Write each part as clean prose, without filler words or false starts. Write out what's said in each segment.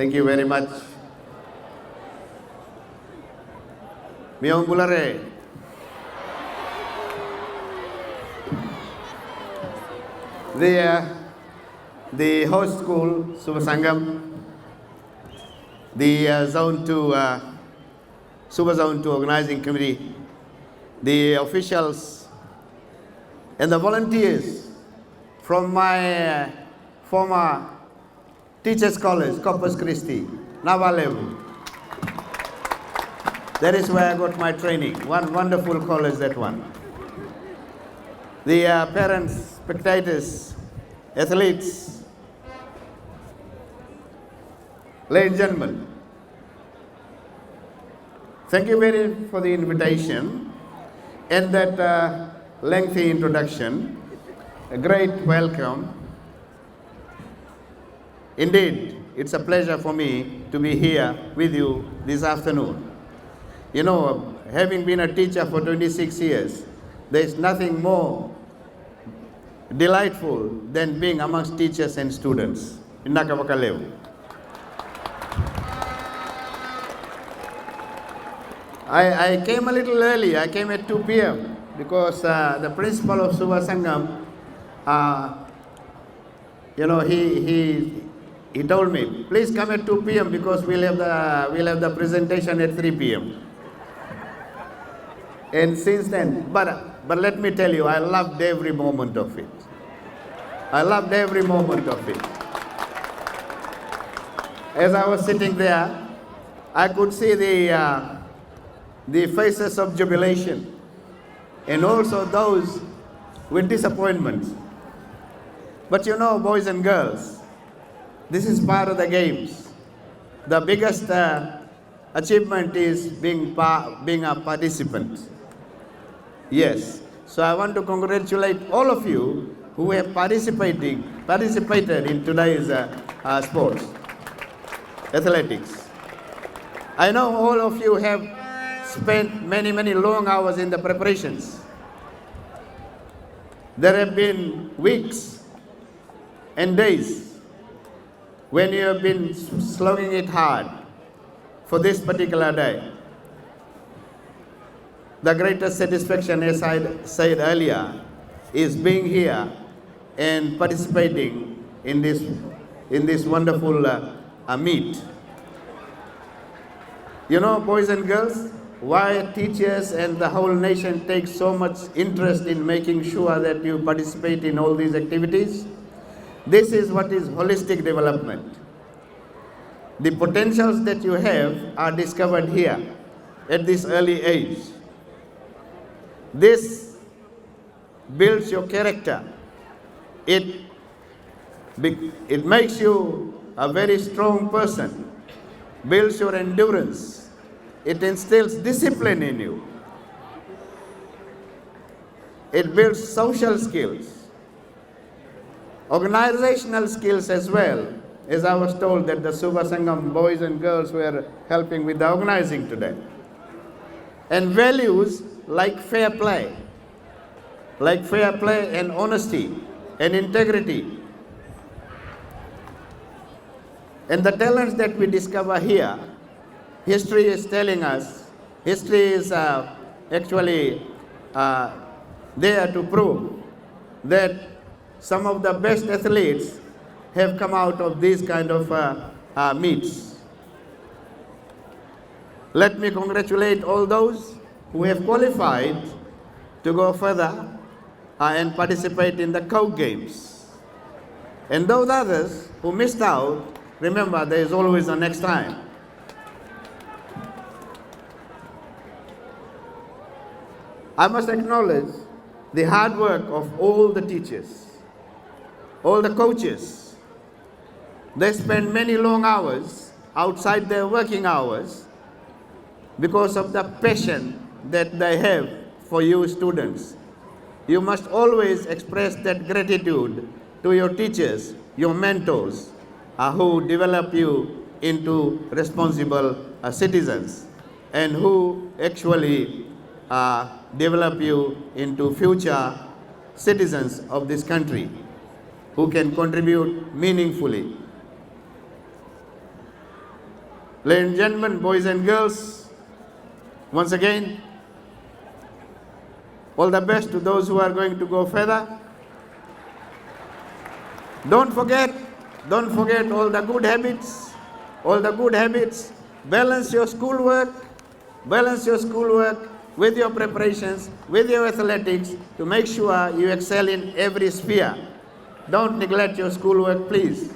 Thank you very much. Miong Bulare. The host school, Suva Sangam, the Zone 2, Suva Zone 2 organizing committee, the officials, and the volunteers from my former teachers' college, Corpus Christi, Navalevu. That is where I got my training. One wonderful college, that one. The parents, spectators, athletes, ladies and gentlemen, thank you very much for the invitation and that lengthy introduction. A great welcome. Indeed, it's a pleasure for me to be here with you this afternoon. You know, having been a teacher for 26 years, there is nothing more delightful than being amongst teachers and students in Nakavakalevu. I came a little early. I came at 2 p.m. because the principal of Suva Sangam, he told me, please come at 2 p.m. because we'll have the presentation at 3 p.m. And since then, but let me tell you, I loved every moment of it. I loved every moment of it. As I was sitting there, I could see the faces of jubilation and also those with disappointment. But you know, boys and girls, this is part of the games. The biggest achievement is being a participant. Yes. So I want to congratulate all of you who have participated in today's sports, athletics. I know all of you have spent many, many long hours in the preparations. There have been weeks and days when you have been slugging it hard for this particular day. The greatest satisfaction, as I said earlier, is being here and participating in this wonderful meet. You know, boys and girls, why teachers and the whole nation take so much interest in making sure that you participate in all these activities? This is what is holistic development. The potentials that you have are discovered here at this early age. This builds your character. It makes you a very strong person, builds your endurance. It instills discipline in you. It builds social skills, organizational skills as well, as I was told that the Suva Sangam boys and girls were helping with the organizing today. And values like fair play and honesty and integrity. And the talents that we discover here, history is telling us, history is actually there to prove that some of the best athletes have come out of these kind of meets. Let me congratulate all those who have qualified to go further and participate in the Coke Games. And those others who missed out, remember there is always a next time. I must acknowledge the hard work of all the teachers, all the coaches. They spend many long hours outside their working hours because of the passion that they have for you students. You must always express that gratitude to your teachers, your mentors, who develop you into responsible citizens and who actually develop you into future citizens of this country who can contribute meaningfully. Ladies and gentlemen, boys and girls, once again, all the best to those who are going to go further. Don't forget all the good habits, Balance your schoolwork with your preparations, with your athletics, to make sure you excel in every sphere. Don't neglect your schoolwork, please.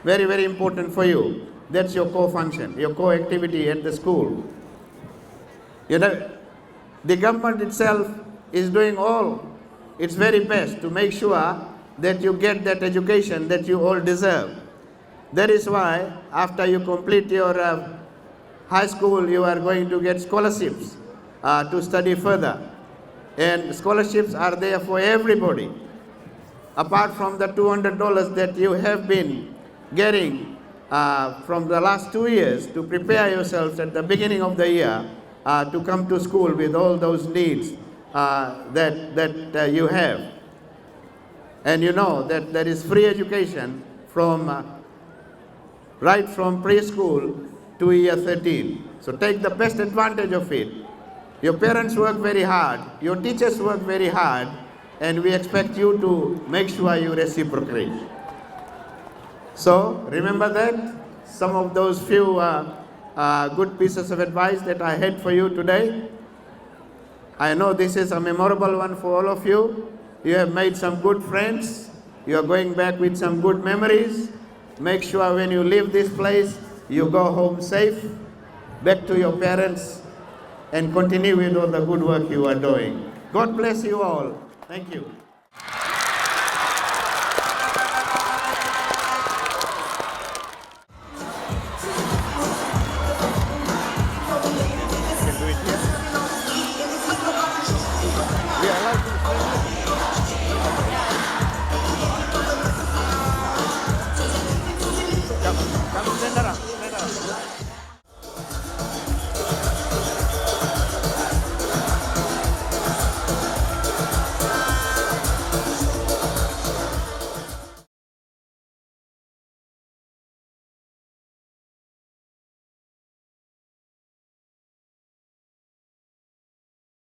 Very, very important for you. That's your core function, your core activity at the school. You know, the government itself is doing all its very best to make sure that you get that education that you all deserve. That is why after you complete your high school, you are going to get scholarships to study further. And scholarships are there for everybody. Apart from the $200 that you have been getting from the last 2 years to prepare yourselves at the beginning of the year to come to school with all those needs that you have. And you know that there is free education from right from preschool to year 13. So take the best advantage of it. Your parents work very hard, your teachers work very hard, and we expect you to make sure you reciprocate. So remember that, some of those few good pieces of advice that I had for you today. I know this is a memorable one for all of you. You have made some good friends. You are going back with some good memories. Make sure when you leave this place, you go home safe, back to your parents, and continue with all the good work you are doing. God bless you all. Thank you.